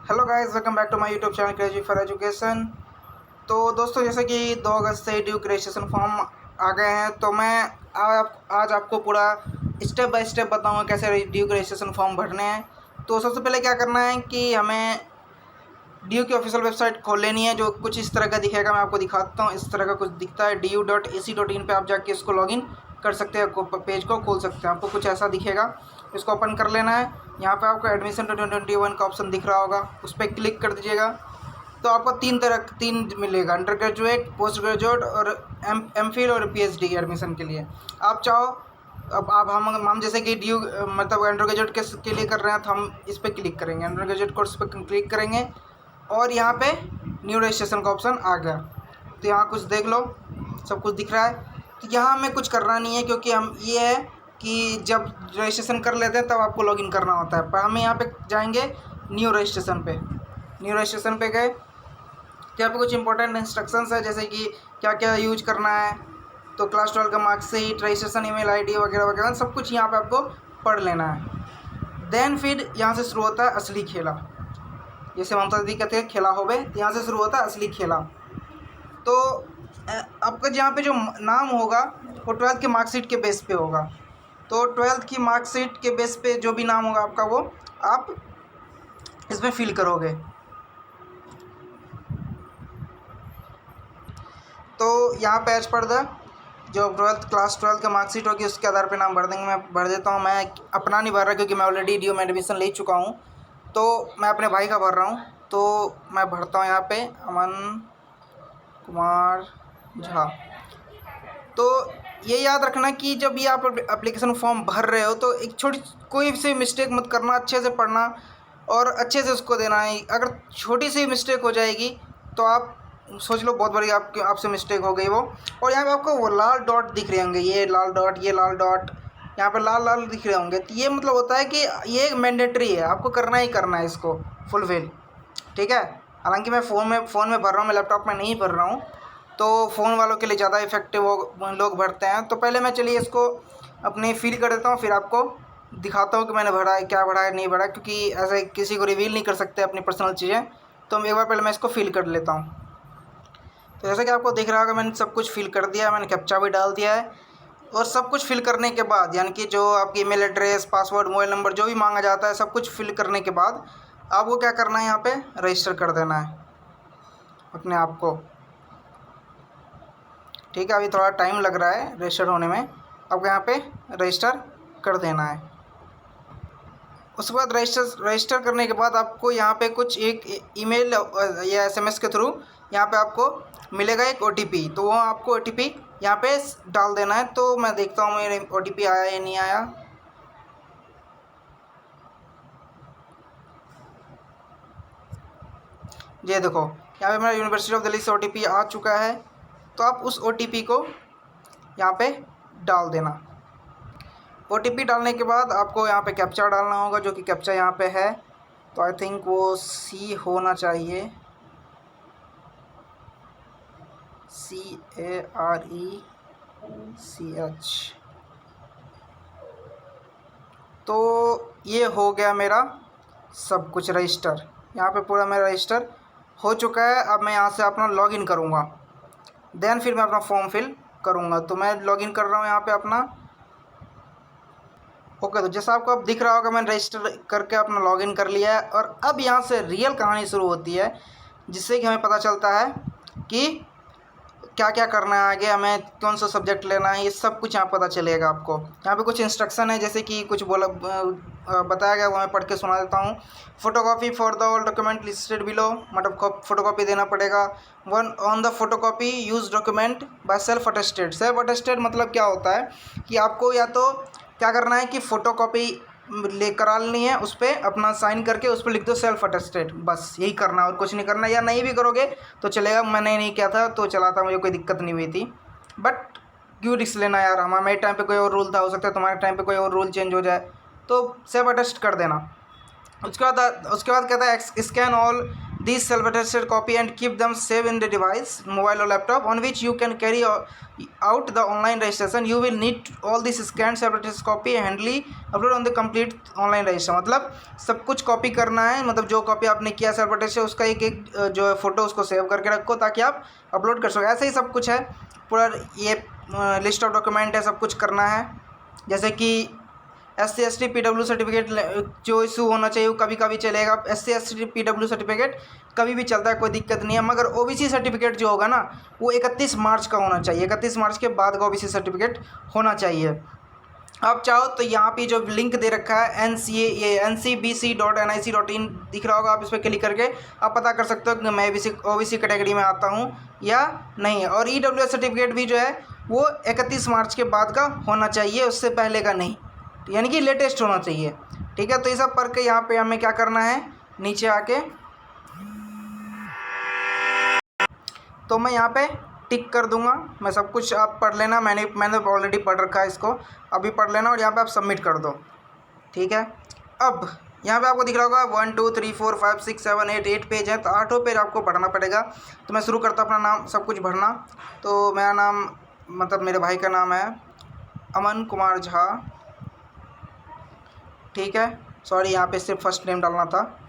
Hello guys, welcome back to my YouTube channel crazy for education. तो दोस्तों, जैसे कि 2 अगस्त से ड्यू रजिस्ट्रेशन फॉर्म आ गए हैं, तो मैं आज आपको पूरा स्टेप बाय स्टेप बताऊंगा कैसे ड्यू रजिस्ट्रेशन फॉर्म भरने हैं। तो सबसे पहले क्या करना है कि हमें ड्यू की ऑफिशियल वेबसाइट खोल लेनी है, जो कुछ इस तरह का दिखेगा। मैं आपको दिखाता हूँ। इस तरह का कुछ दिखता है, du.ac.in पे आप जाके इसको लॉगिन कर सकते हैं, पेज को खोल सकते हैं। आपको कुछ ऐसा दिखेगा, इसको ओपन कर लेना है। यहाँ पे आपको एडमिशन 2021 का ऑप्शन दिख रहा होगा, उस पर क्लिक कर दीजिएगा। तो आपको तीन मिलेगा, अंडर ग्रेजुएट, पोस्ट ग्रेजुएट और एम फिल और पीएचडी के एडमिशन के लिए। आप चाहो, अब आप हम जैसे कि ड्यू मतलब अंडर ग्रेजुएट के लिए कर रहे हैं, तो हम इस पर क्लिक करेंगे, अंडर ग्रेजुएट कोर्स पर क्लिक करेंगे और यहाँ पे न्यू रजिस्ट्रेशन का ऑप्शन आ गया। तो यहाँ कुछ देख लो, सब कुछ दिख रहा है। तो यहाँ हमें कुछ करना नहीं है, क्योंकि हम ये है कि जब रजिस्ट्रेशन कर लेते हैं तब आपको लॉगिन करना होता है। पर हमें यहाँ पे जाएंगे न्यू रजिस्ट्रेशन पे। न्यू रजिस्ट्रेशन पे गए तो यहाँ पे कुछ इंपॉर्टेंट इंस्ट्रक्शंस है, जैसे कि क्या क्या यूज करना है। तो क्लास 12 का मार्कशीट, रजिस्ट्रेशन ईमेल आईडी वगैरह वगैरह सब कुछ यहाँ पे आपको पढ़ लेना है। देन फिर यहाँ से शुरू होता है असली खेला। जैसे ममता दीदी कहते हैं खेला होवे, तो यहाँ से शुरू होता है असली खेला। तो आपका यहाँ पे जो नाम होगा वो 12th के मार्कशीट के बेस पे होगा। तो 12th की मार्कशीट के बेस पे जो भी नाम होगा आपका, वो आप इसमें फिल करोगे। तो यहाँ पे एज पर द जो क्लास 12 का मार्कशीट होगी उसके आधार पे नाम भर देंगे। मैं भर देता हूँ। मैं अपना नहीं भर रहा, क्योंकि मैं ऑलरेडी ड्यू में एडमिशन ले चुका हूँ, तो मैं अपने भाई का भर रहा हूँ। तो मैं भरता हूँ यहाँ पे अमन कुमार झा। तो ये याद रखना कि जब ये आप एप्लीकेशन फॉर्म भर रहे हो, तो एक छोटी कोई सी मिस्टेक मत करना, अच्छे से पढ़ना और अच्छे से उसको देना है। अगर छोटी सी मिस्टेक हो जाएगी तो आप सोच लो बहुत बड़ी आपसे मिस्टेक हो गई वो। और यहाँ पे आपको वो लाल डॉट दिख रहे होंगे, ये लाल डॉट, ये लाल डॉट, यहाँ पे लाल लाल दिख रहे होंगे। तो ये मतलब होता है कि ये मैंडेटरी है, आपको करना ही करना है इसको फुलफिल। ठीक है। हालांकि मैं फ़ोन में भर रहा हूँ, मैं लैपटॉप में नहीं भर रहा हूँ, तो फ़ोन वालों के लिए ज़्यादा इफेक्टिव लोग भरते हैं। तो पहले मैं चलिए इसको अपनी फिल कर देता हूँ, फिर आपको दिखाता हूँ कि मैंने भरा है, क्या भरा है, नहीं भरा, क्योंकि ऐसे किसी को रिवील नहीं कर सकते अपनी पर्सनल चीज़ें। तो एक बार पहले मैं इसको फिल कर लेता हूँ। तो जैसे कि आपको दिख रहा होगा, मैंने सब कुछ फिल कर दिया है, मैंने कैप्चा भी डाल दिया है। और सब कुछ फिल करने के बाद, यानी कि जो आपकी email address, password, mobile number जो भी मांगा जाता है, सब कुछ फिल करने के बाद आपको क्या करना है, यहाँ पे रजिस्टर कर देना है अपने आप को। ठीक है, अभी थोड़ा टाइम लग रहा है रजिस्टर होने में। आपको यहाँ पे रजिस्टर कर देना है। उसके बाद रजिस्टर करने के बाद आपको यहाँ पे कुछ एक ईमेल या एसएमएस के थ्रू यहाँ पे आपको मिलेगा एक ओटीपी। तो वो आपको ओटीपी यहाँ पे डाल देना है। तो मैं देखता हूँ मेरे ओटीपी आया या नहीं आया। ये देखो, यहाँ पे मेरा यूनिवर्सिटी ऑफ दिल्ली से ओटीपी आ चुका है। तो आप उस ओटीपी को यहाँ पे डाल देना। ओटीपी डालने के बाद आपको यहाँ पे कैप्चा डालना होगा, जो कि कैप्चा यहाँ पे है। तो आई थिंक वो सी होना चाहिए, CARECH। तो ये हो गया मेरा सब कुछ रजिस्टर। यहाँ पे पूरा मेरा रजिस्टर हो चुका है। अब मैं यहाँ से अपना लॉगिन करूँगा, देन फिर मैं अपना फॉर्म फिल करूँगा। तो मैं लॉगिन कर रहा हूँ यहाँ पे अपना। ओके, तो जैसा आपको अब दिख रहा होगा, मैंने रजिस्टर करके अपना लॉगिन कर लिया है। और अब यहाँ से रियल कहानी शुरू होती है, जिससे कि हमें पता चलता है कि क्या क्या करना है आगे, हमें कौन सा सब्जेक्ट लेना है, ये सब कुछ यहाँ पता चलेगा आपको। यहाँ पे कुछ इंस्ट्रक्शन है, जैसे कि कुछ बताया गया, वो मैं पढ़ के सुना देता हूँ। Photocopy for the all document listed below, मतलब फोटोकॉपी देना पड़ेगा। One on the photocopy use document by self attested. Self attested मतलब क्या होता है कि आपको या तो क्या करना है कि फ़ोटोकॉपी करा लेनी है, उस पर अपना साइन करके उस पर लिख दो सेल्फ अटेस्टेड, बस यही करना है और कुछ नहीं करना। या नहीं भी करोगे तो चलेगा, मैंने नहीं किया था तो चला था, मुझे कोई दिक्कत नहीं हुई थी। बट क्यों रिस्क लेना यार, हमारे टाइम पे कोई और रूल था, हो सकता है तुम्हारे टाइम पे कोई और रूल चेंज हो जाए। तो सेल्फ अटेस्ट कर देना। उसके बाद कहता है scan all these self-attested copy and keep them saved in the device, mobile or laptop on which you can carry out the online registration. You will need all this scanned self-attested copy handily upload on the complete online registration. मतलब सब कुछ copy करना है, मतलब जो copy आपने किया self attest उसका एक एक जो है फ़ोटो उसको सेव करके रखो ताकि आप अपलोड कर सको। ऐसे ही सब कुछ है, पूरा ये लिस्ट ऑफ डॉक्यूमेंट है, सब कुछ करना है। जैसे कि SC ST PW सर्टिफिकेट जो इशू होना चाहिए वो कभी कभी चलेगा। SC ST PW सर्टिफिकेट कभी भी चलता है, कोई दिक्कत नहीं है। मगर OBC सर्टिफिकेट जो होगा ना वो 31 मार्च का होना चाहिए, 31 मार्च के बाद का OBC सर्टिफिकेट होना चाहिए। आप चाहो तो यहाँ पे जो लिंक दे रखा है ncbc.nic.in दिख रहा होगा, आप इस पर क्लिक करके आप पता कर सकते हो कि मैं OBC कैटेगरी में आता हूँ या नहीं। और EWS सर्टिफिकेट भी जो है वो 31 मार्च के बाद का होना चाहिए, उससे पहले का नहीं, यानी कि लेटेस्ट होना चाहिए। ठीक है, तो ये सब पढ़ के यहाँ पे हमें क्या करना है, नीचे आके तो मैं यहाँ पे टिक कर दूंगा। मैं सब कुछ आप पढ़ लेना, मैंने ऑलरेडी पढ़ रखा है, इसको अभी पढ़ लेना और यहाँ पे आप सबमिट कर दो। ठीक है, अब यहाँ पे आपको दिख रहा होगा 1 2 3 4 5 6 7 8 पेज है, तो 8 पेज आपको भरना पड़ेगा। तो मैं शुरू करता अपना नाम सब कुछ भरना। तो मेरा नाम मतलब मेरे भाई का नाम है अमन कुमार झा। ठीक है, सॉरी यहाँ पे सिर्फ फर्स्ट नेम डालना था।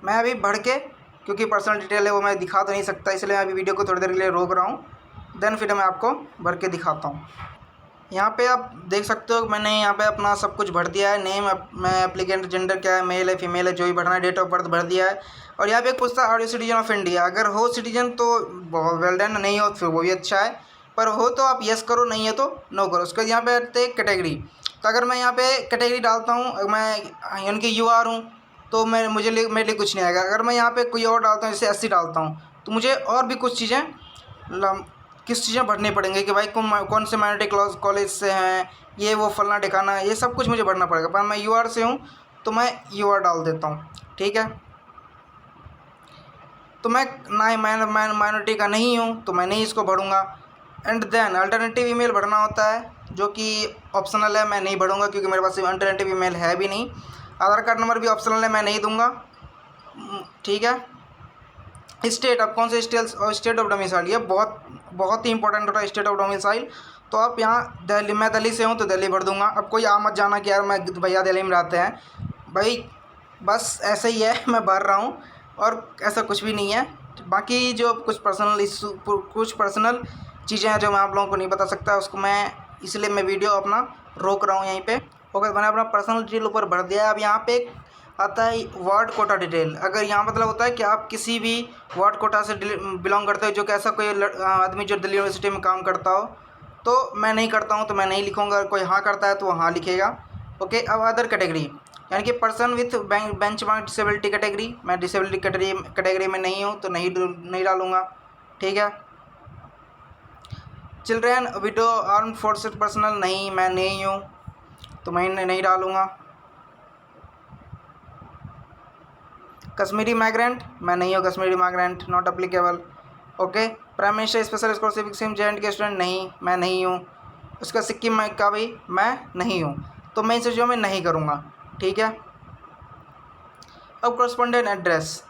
मैं अभी भर के, क्योंकि पर्सनल डिटेल है वो मैं दिखा तो नहीं सकता, इसलिए मैं अभी वीडियो को थोड़ी देर के लिए रोक रहा हूँ, देन फिर मैं आपको भर के दिखाता हूँ। यहाँ पे आप देख सकते हो मैंने यहाँ पे अपना सब कुछ भर दिया है। नेम, मैं एप्लीकेंट जेंडर क्या है, मेल है फीमेल है, जो भी भरना है, डेट ऑफ बर्थ भर दिया है। और यहाँ पे एक पूछता है are you citizen of India. अगर हो सिटीजन तो बहुत वेल डन, नहीं हो फिर वो भी अच्छा है, पर हो तो आप येस करो, नहीं है तो नो करो। उसके बाद यहाँ पे आते हैं कैटेगरी। तो अगर मैं यहाँ पे कैटेगरी डालता हूँ, मैं यानी कि UR हूँ तो मेरे लिए कुछ नहीं आएगा। अगर मैं यहाँ पे कोई और डालता हूँ, जैसे SC डालता हूँ, तो मुझे और भी कुछ चीज़ें किस चीज़ें भरनी पड़ेंगे कि भाई कौन से माइनॉरिटी कॉलेज से हैं, ये वो फलना ठिकाना, ये सब कुछ मुझे भरना पड़ेगा। पर मैं UR से हूँ तो मैं UR डाल देता हूँ। ठीक है, तो मैं माइनॉरिटी का नहीं हूँ तो मैं नहीं इसको भरूँगा। एंड देन अल्टरनेटिव ईमेल भरना होता है, जो कि ऑप्शनल है, मैं नहीं भरूँगा क्योंकि मेरे पास अल्टरनेटिव ईमेल है भी नहीं। आधार कार्ड नंबर भी ऑप्शनल है, मैं नहीं दूंगा। ठीक है, स्टेट, आप कौन से स्टेट ऑफ डोमिसाइल, ये बहुत ही इंपॉर्टेंट होता है, स्टेट ऑफ डोमिसाइल। तो आप यहाँ दिल्ली, मैं दिल्ली से हूँ तो दिल्ली भर दूंगा। अब कोई आ मत जाना कि यार मैं भैया दिल्ली में रहते हैं, भाई बस ऐसे ही है, मैं भर रहा हूँ और ऐसा कुछ भी नहीं है। बाकी जो कुछ पर्सनल चीज़ें हैं जो मैं आप लोगों को नहीं बता सकता, उसको मैं इसलिए मैं वीडियो अपना रोक रहा हूँ यहीं पे। ओके, मैंने अपना पर्सनल डिटेल ऊपर भर दिया है। अब यहाँ पे आता है वार्ड कोटा डिटेल। अगर यहाँ मतलब होता है कि आप किसी भी वार्ड कोटा से बिलोंग करते हो, जो कि ऐसा कोई आदमी जो दिल्ली यूनिवर्सिटी में काम करता हो, तो मैं नहीं करता हूँ तो मैं नहीं लिखूँगा। कोई हाँ करता है तो वो हाँ लिखेगा। ओके, अब अदर कैटेगरी, यानी कि person with benchmark disability category, मैं डिसेबिलिटी कैटेगरी में नहीं हूँ तो नहीं डालूँगा। ठीक है, children, window, armed forces personal, नहीं मैं नहीं हूँ तो मैं नहीं डालूँगा। कश्मीरी माइग्रेंट, मैं नहीं हूँ Kashmiri migrant, not applicable. Okay, prime minister special scholarship scheme JNK student, नहीं मैं नहीं हूँ। उसका सिक्किम का भी मैं नहीं हूँ, तो मैं इन चीज़ों में नहीं करूँगा। ठीक है, अब कॉरस्पॉन्डेंट एड्रेस,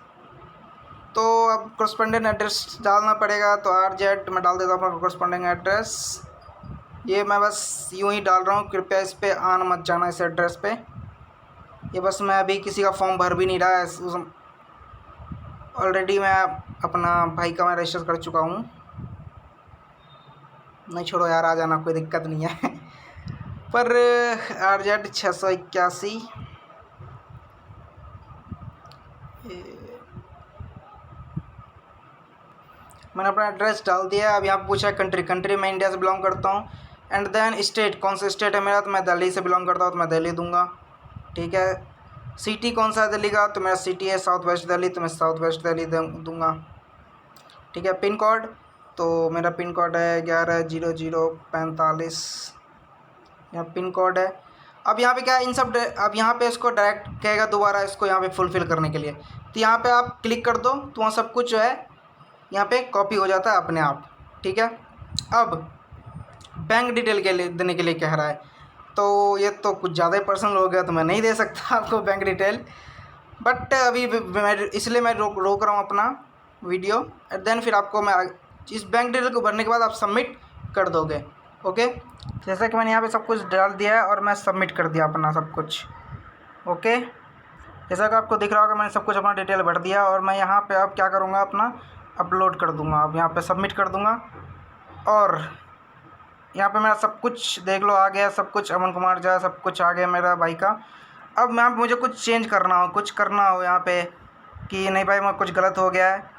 तो अब कॉरस्पॉन्डेंट एड्रेस डालना पड़ेगा। तो RZ मैं डाल देता हूँ अपना कॉरस्पॉन्डेंट एड्रेस। ये मैं बस यूँ ही डाल रहा हूँ, कृपया इस पर आना मत जाना, इस एड्रेस पे। ये बस मैं अभी किसी का फॉर्म भर भी नहीं रहा है, ऑलरेडी मैं अपना भाई का मैं रजिस्टर कर चुका हूँ। नहीं छोड़ो यार, आ जाना, कोई दिक्कत नहीं है। पर RZ 681, मैंने अपना एड्रेस डाल दिया। अब यहाँ पूछा है कंट्री मैं इंडिया से बिलोंग करता हूँ। एंड देन स्टेट, कौन सा स्टेट है मेरा, तो मैं दिल्ली से बिलोंग करता हूँ तो मैं दिल्ली दूंगा। ठीक है, सिटी कौन सा है दिल्ली का, तो मेरा सिटी है साउथ वेस्ट दिल्ली, तो मैं साउथ वेस्ट दिल्ली दूंगा। ठीक है, पिन कोड, तो मेरा पिन कोड है 110045, यहाँ पिन कोड है। अब यहाँ पे क्या है, इन सब अब यहाँ पे इसको डायरेक्ट कहेगा दोबारा इसको यहाँ पे फुलफ़िल करने के लिए, तो यहाँ पे आप क्लिक कर दो तो वहाँ सब कुछ जो है यहाँ पे कॉपी हो जाता है अपने आप। ठीक है, अब बैंक डिटेल के लिए देने के लिए कह रहा है, तो ये तो कुछ ज़्यादा ही पर्सनल हो गया, तो मैं नहीं दे सकता आपको बैंक डिटेल। बट अभी मैं इसलिए मैं रोक रहा हूँ अपना वीडियो। एंड देन फिर आपको मैं इस बैंक डिटेल को भरने के बाद आप सबमिट कर दोगे। ओके, जैसा कि मैंने यहाँ पे सब कुछ डाल दिया है और मैं सबमिट कर दिया अपना सब कुछ। ओके, जैसा कि आपको दिख रहा होगा मैंने सब कुछ अपना डिटेल भर दिया और मैं यहाँ पे अब क्या करूँगा, अपना अपलोड कर दूँगा। अब यहाँ पे सबमिट कर दूँगा और यहाँ पे मेरा सब कुछ देख लो आ गया, सब कुछ अमन कुमार झा सब कुछ आ गया मेरा भाई का। अब यहाँ पे मुझे कुछ चेंज करना हो, कुछ करना हो यहाँ पे कि नहीं भाई मैं कुछ गलत हो गया है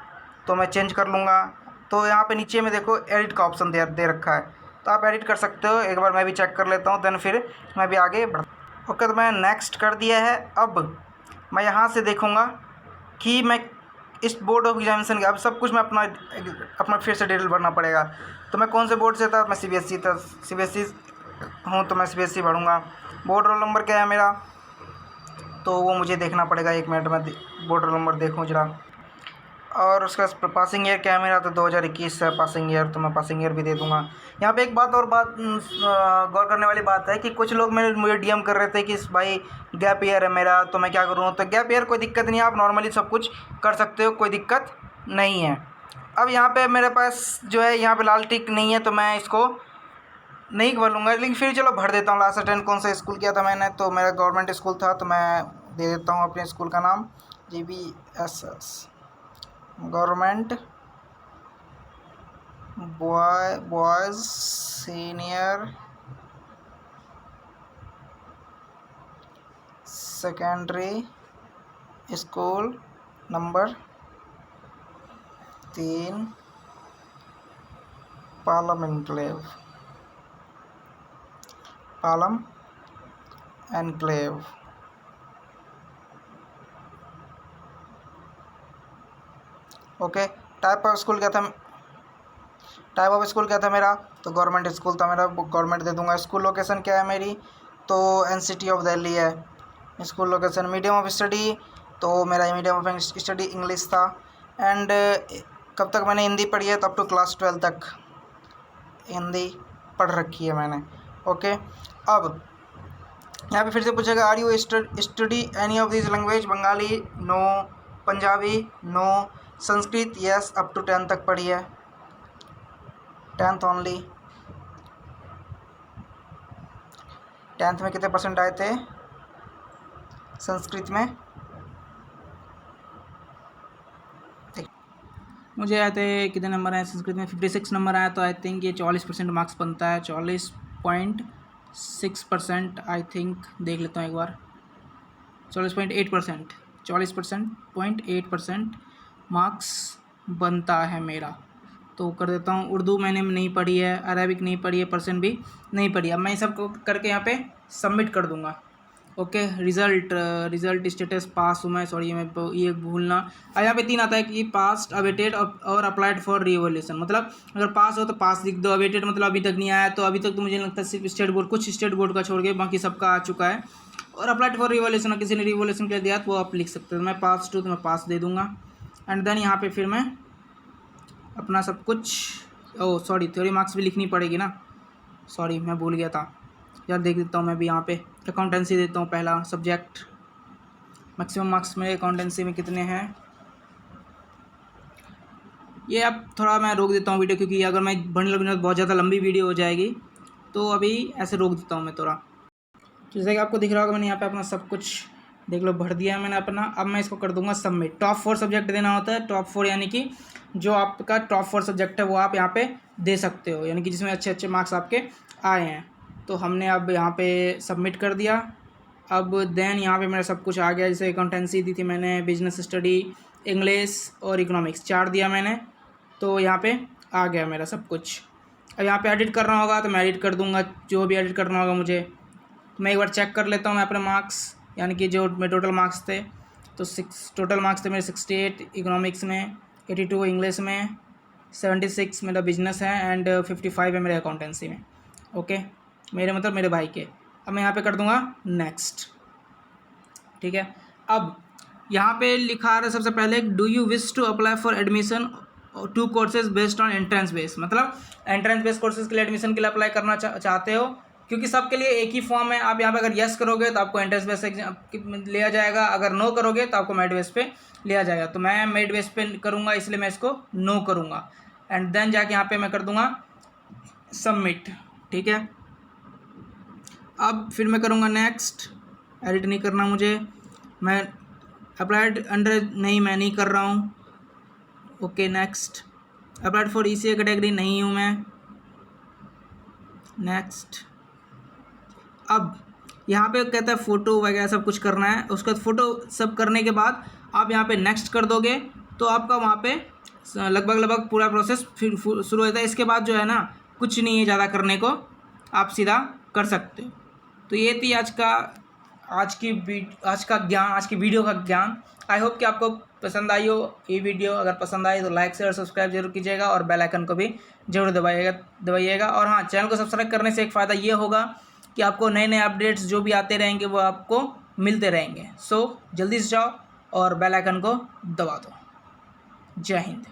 तो मैं चेंज कर लूँगा। तो यहाँ पे नीचे में देखो एडिट का ऑप्शन दे रखा है, तो आप एडिट कर सकते हो। एक बार मैं भी चेक कर लेता हूँ, देन फिर मैं भी आगे बढ़। ओके, तो मैं नेक्स्ट कर दिया है। अब मैं यहाँ से देखूँगा कि मैं इस बोर्ड ऑफ एग्जामिनेशन का अब सब कुछ मैं अपना फिर से डिटेल भरना पड़ेगा। तो मैं कौन से बोर्ड से था, मैं CBSE था, CBSE हूँ तो मैं CBSE भरूँगा। बोर्ड रोल नंबर क्या है मेरा, तो वो मुझे देखना पड़ेगा। 1 मिनट में बोर्ड रोल नंबर देखूँ जरा। और उसका पासिंग ईयर क्या है मेरा, तो 2021 है पासिंग ईयर, तो मैं पासिंग ईयर भी दे दूँगा। यहाँ पे एक बात गौर करने वाली बात है कि कुछ लोग मुझे DM कर रहे थे कि भाई गैप ईयर है मेरा, तो मैं क्या करूँ। तो गैप ईयर कोई दिक्कत नहीं है, आप नॉर्मली सब कुछ कर सकते हो, कोई दिक्कत नहीं है। अब यहाँ पे मेरे पास जो है यहाँ पे लाल टिक नहीं है, तो मैं इसको नहीं भर लूँगा, लेकिन फिर चलो भर देता हूँ। लास्ट अटेंड कौन सा स्कूल किया था मैंने, तो मेरा गवर्नमेंट स्कूल था, तो मैं दे देता हूँ अपने स्कूल का नाम GBSS government boys senior secondary school number 3 Palam enclave. Okay, type of school क्या था मेरा, तो गवर्नमेंट स्कूल था मेरा, गवर्नमेंट दे दूंगा। स्कूल लोकेशन क्या है मेरी, तो NCT ऑफ दिल्ली है school location. Medium of study, तो मेरा मीडियम ऑफ स्टडी इंग्लिश था। एंड कब तक मैंने हिंदी पढ़ी है, तो अप टू क्लास 12 तक हिंदी पढ़ रखी है मैंने। ओके, अब यहाँ पे फिर से पूछेगा are you study any of this language, Bengali no, Punjabi no, Sanskrit yes, up to 10 तक पढ़ी है, 10th ओनली। 10th में कितने % आए थे संस्कृत में, मुझे आए थे कितने नंबर आए संस्कृत में, 56 नंबर आया। तो आई थिंक ये 40% मार्क्स बनता है, 40.6% आई थिंक, देख लेता हूँ एक बार। 40.8% मार्क्स बनता है मेरा, तो कर देता हूँ। उर्दू मैंने नहीं पढ़ी है, अरबिक नहीं पढ़ी है, पर्शियन भी नहीं पढ़ी है। अब मैं ये सब करके यहाँ पे सबमिट कर दूँगा। ओके, रिज़ल्ट स्टेटस पास हूँ मैं, सॉरी ये भूलना। अब यहाँ पे 3 आता है कि पास्ट, अवेटेड और अप्लाइड फॉर रिवोल्यूशन। मतलब अगर पास हो तो पास लिख दो, अवेटेड मतलब अभी तक नहीं आया, तो अभी तक तो मुझे लगता है सिर्फ कुछ स्टेट बोर्ड का छोड़ के बाकी सबका आ चुका है। और अप्लाइड फॉर रिवोल्यूशन, किसी ने रिवोल्यूशन कर दिया तो वो आप लिख सकते हो। मैं पास टू, तो मैं पास दे दूँगा। एंड देन यहाँ पर फिर मैं अपना सब कुछ, सॉरी थ्योरी मार्क्स भी लिखनी पड़ेगी ना, सॉरी मैं भूल गया था यार। देख देता हूँ मैं भी यहाँ पे अकाउंटेंसी देता हूँ पहला सब्जेक्ट। मैक्सिमम मार्क्स मेरे अकाउंटेंसी में कितने हैं, ये अब थोड़ा मैं रोक देता हूँ वीडियो, क्योंकि अगर मैं बढ़ने लगूँगा तो बहुत ज़्यादा लंबी वीडियो हो जाएगी, तो अभी ऐसे रोक देता हूँ मैं थोड़ा। जैसे कि आपको दिख रहा होगा मैंने यहाँ पे अपना सब कुछ देख लो भर दिया है मैंने अपना। अब मैं इसको कर दूंगा सबमिट। टॉप 4 सब्जेक्ट देना होता है, टॉप 4 यानी कि जो आपका टॉप 4 सब्जेक्ट है वो आप यहाँ पे दे सकते हो, यानी कि जिसमें अच्छे अच्छे मार्क्स आपके आए हैं। तो हमने अब यहाँ पे सबमिट कर दिया। अब देन यहाँ पे मेरा सब कुछ आ गया। जैसे अकाउंटेंसी दी थी मैंने, बिजनेस स्टडी, इंग्लिश और इकोनॉमिक्स 4 दिया मैंने, तो यहाँ पे आ गया मेरा सब कुछ। अब यहाँ पे एडिट करना होगा तो मैं एडिट कर दूँगा, जो भी एडिट करना होगा मुझे। तो मैं एक बार चेक कर लेता हूँ मैं अपने मार्क्स, यानी कि जो मेरे टोटल मार्क्स थे, तो टोटल मार्क्स थे मेरे 68 इकोनॉमिक्स में, 82 इंग्लिश में, 76 मेरा बिजनेस है एंड 55 है मेरे अकाउंटेंसी में। ओके, मेरे मतलब मेरे भाई के। अब मैं यहाँ पे कर दूँगा नेक्स्ट, ठीक है। अब यहाँ पे लिखा आ रहा है सबसे पहले, do you wish to apply for admission to courses based on entrance base, मतलब एंट्रेंस बेस कोर्सेज के लिए एडमिशन के लिए अप्लाई करना चाहते हो क्योंकि सबके लिए एक ही फॉर्म है। आप यहाँ पे अगर यस करोगे तो आपको एंट्रेंस बेस एग्जाम लिया जाएगा, अगर नो करोगे तो आपको मेरिट बेस पे लिया जाएगा। तो मैं मेरिट बेस पे करूँगा, इसलिए मैं इसको नो करूँगा एंड देन जाके यहाँ पे मैं कर दूँगा सबमिट। ठीक है, अब फिर मैं करूँगा नेक्स्ट। एडिट नहीं करना मुझे, मैं अप्लाइड अंडर नहीं, मैं नहीं कर रहा हूँ। Okay next. Applied for ECA category नहीं हूँ मैं, नेक्स्ट। अब यहाँ पे कहता है फ़ोटो वगैरह सब कुछ करना है, उसके बाद फ़ोटो सब करने के बाद आप यहाँ पे नेक्स्ट कर दोगे तो आपका वहाँ पे लगभग पूरा प्रोसेस फिर शुरू हो जाता है। इसके बाद जो है ना कुछ नहीं है ज़्यादा करने को, आप सीधा कर सकते हो। तो ये थी आज की वीडियो का ज्ञान। आई होप कि आपको पसंद आई हो ये वीडियो। अगर पसंद आई तो लाइक शेयर सब्सक्राइब जरूर कीजिएगा और बेल आइकन को भी जरूर दबाइएगा। और हाँ, चैनल को सब्सक्राइब करने से एक फ़ायदा ये होगा कि आपको नए नए अपडेट्स जो भी आते रहेंगे वो आपको मिलते रहेंगे। सो जल्दी से जाओ और बेल आइकन को दबा दो। जय हिंद।